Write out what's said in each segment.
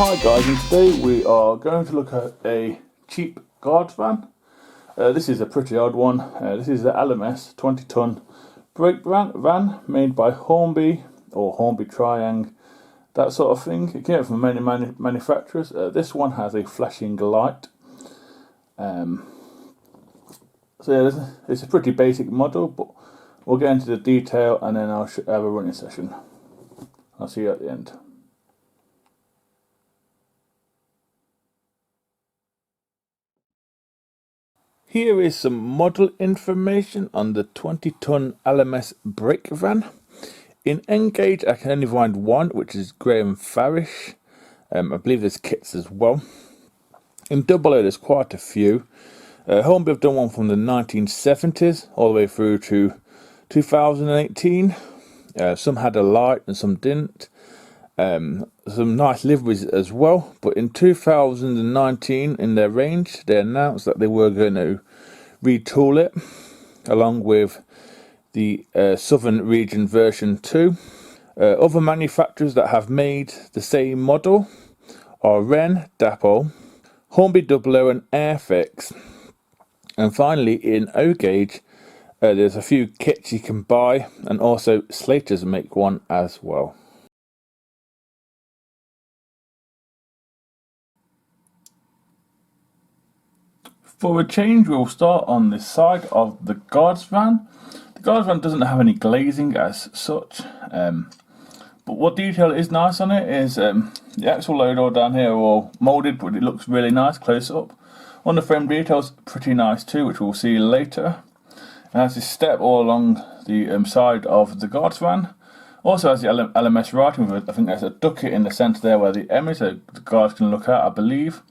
Hi guys, and today we are going to look at a cheap guards van. This is a pretty odd one. This is the LMS 20-ton brake van made by Hornby or Hornby TRIANG, that sort of thing. It came from many manufacturers. This one has a flashing light. So yeah, it's a pretty basic model, but we'll get into the detail and then I'll have a running session. I'll see you at the end. Here is some model information on the 20-ton LMS brake van. In N-Gauge I can only find one, which is Graham Farish. I believe there's kits as well. In double O there's quite a few. Hornby have done one from the 1970s all the way through to 2018. Some had a light and some didn't. Some nice liveries as well, but in 2019 in their range they announced that they were going to retool it along with the Southern Region version 2. Other manufacturers that have made the same model are Wren, Dapol, Hornby Double O and Airfix. And finally in O gauge there's a few kits you can buy, and also Slater's make one as well. For a change, we'll start on the side of the guards van. The guards van doesn't have any glazing as such, but what detail is nice on it is the axle load all down here are all moulded, but it looks really nice close up. On the frame details, pretty nice too, which we'll see later. It has this step all along the side of the guards van. Also has the LMS writing with, I think there's a ducket in the centre there where the M is, so the guards can look at, I believe.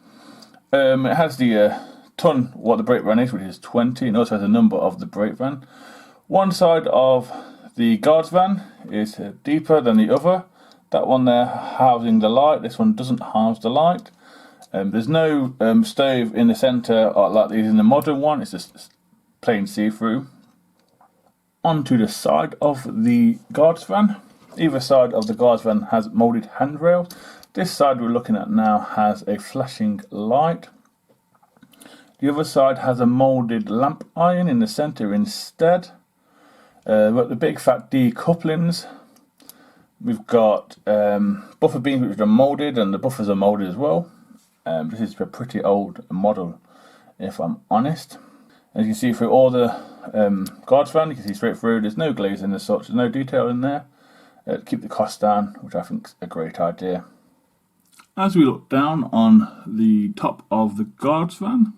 It has the ton, what the brake van is, which is 20, and also has a number of the brake van. One side of the guards van is deeper than the other. That one there housing the light, this one doesn't house the light. There's no stove in the centre like these in the modern one, it's just plain see-through. Onto the side of the guards van. Either side of the guards van has moulded handrails. This side we're looking at now has a flashing light. The other side has a moulded lamp iron in the centre instead. We've got the big fat D couplings. We've got buffer beams which are moulded, and the buffers are moulded as well. This is a pretty old model, if I'm honest. As you can see through all the guards van, you can see straight through, there's no glazing as such, there's no detail in there. Keep the cost down, which I think is a great idea. As we look down on the top of the guards van,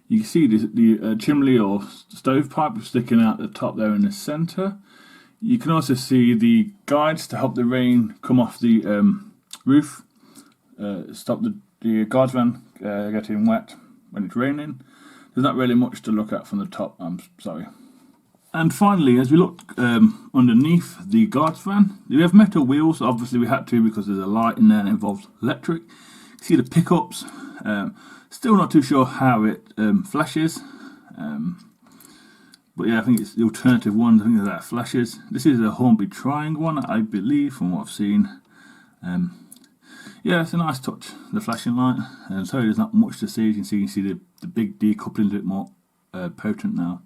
you can see the chimney or stovepipe sticking out the top there in the centre. You can also see the guides to help the rain come off the roof, stop the guards van getting wet when it's raining. There's not really much to look at from the top, I'm sorry. And finally, as we look underneath the guards van, we have metal wheels. Obviously we had to because there's a light in there and it involves electric. You see the pickups. Still not too sure how it flashes, but yeah, I think it's the alternative one. I think that flashes. This is a Hornby TRIANG one, I believe, from what I've seen. Yeah, it's a nice touch, the flashing light. Sorry, there's not much to see. You can see the big decoupling a bit more potent now.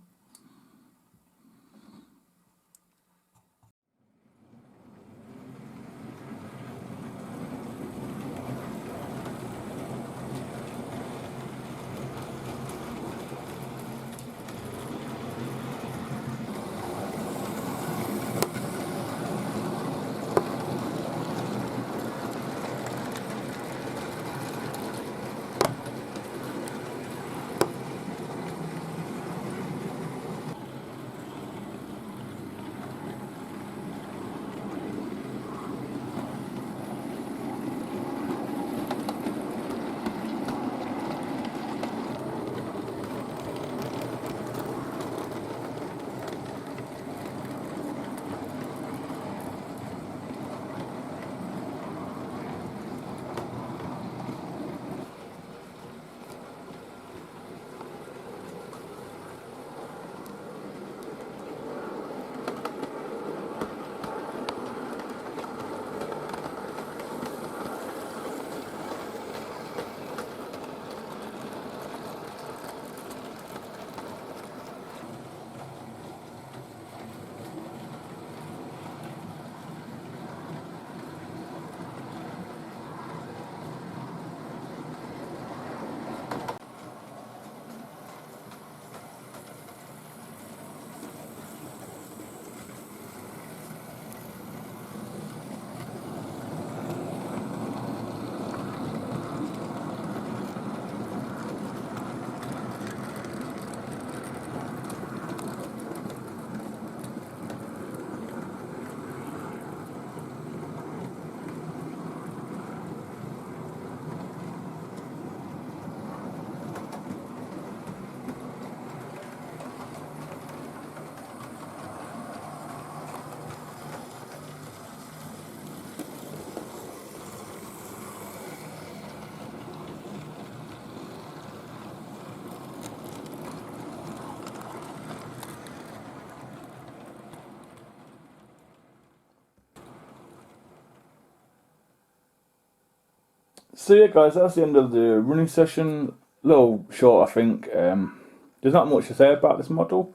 So yeah, guys, that's the end of the running session. A little short, I think. There's not much to say about this model.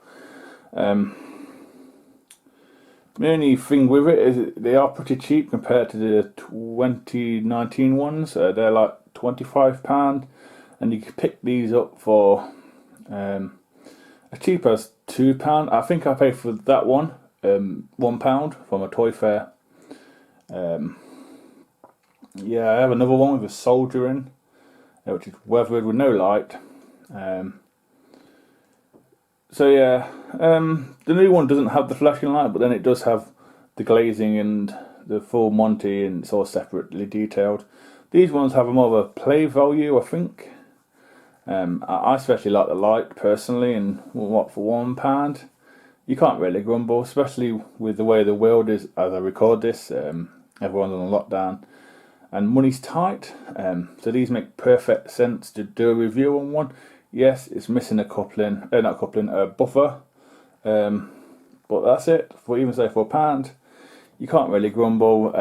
The only thing with it is they are pretty cheap compared to the 2019 ones. They're like £25, and you can pick these up for as cheap as £2. I think I paid for that one £1 from a toy fair. Yeah, I have another one with a soldier in, which is weathered with no light. So yeah, the new one doesn't have the flashing light, but then it does have the glazing and the full Monty, and it's all separately detailed. These ones have a more of a play value, I think. I especially like the light personally, and what, for £1, you can't really grumble, especially with the way the world is as I record this. Everyone's on lockdown and money's tight, so these make perfect sense to do a review on one. Yes, it's missing a coupling, a buffer, but that's it. For even say for £1, you can't really grumble.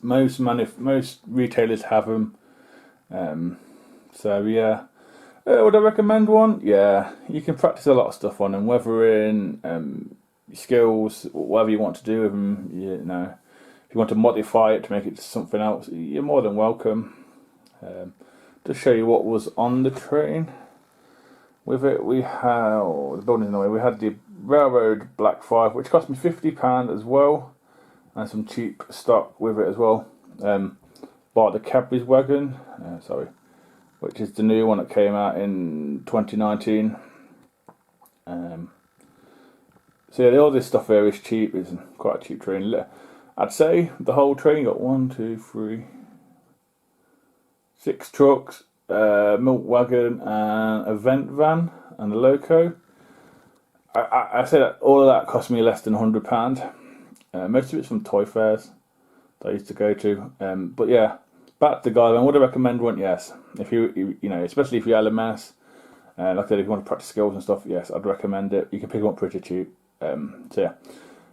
Most retailers have them, so yeah. Would I recommend one? Yeah, you can practice a lot of stuff on them, weathering, skills, whatever you want to do with them. You know, if you want to modify it to make it something else, you're more than welcome. To show you what was on the train with it, we have the building's in the way. We had the Railroad Black 5, which cost me £50 as well, and some cheap stock with it as well. Bought the Cadbury's wagon, which is the new one that came out in 2019. So yeah, all this stuff here is cheap. It's quite a cheap train. I'd say the whole train got 6 trucks, milk wagon, and a vent van, and a loco. I say that all of that cost me less than £100. Most of it's from toy fairs that I used to go to. But yeah, back to the guide. Would I recommend one? Yes. If you know, especially if you're LMS, like I said, if you want to practice skills and stuff, yes, I'd recommend it. You can pick them up pretty cheap. So yeah,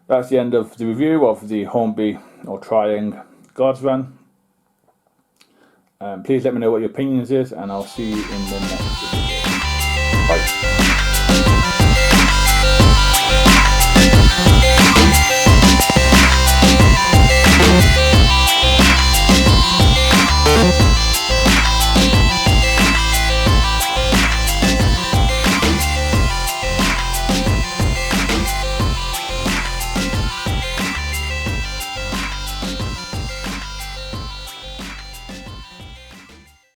that's the end of the review of the Hornby or TRIANG guards van. Please let me know what your opinions is, and I'll see you in the next video.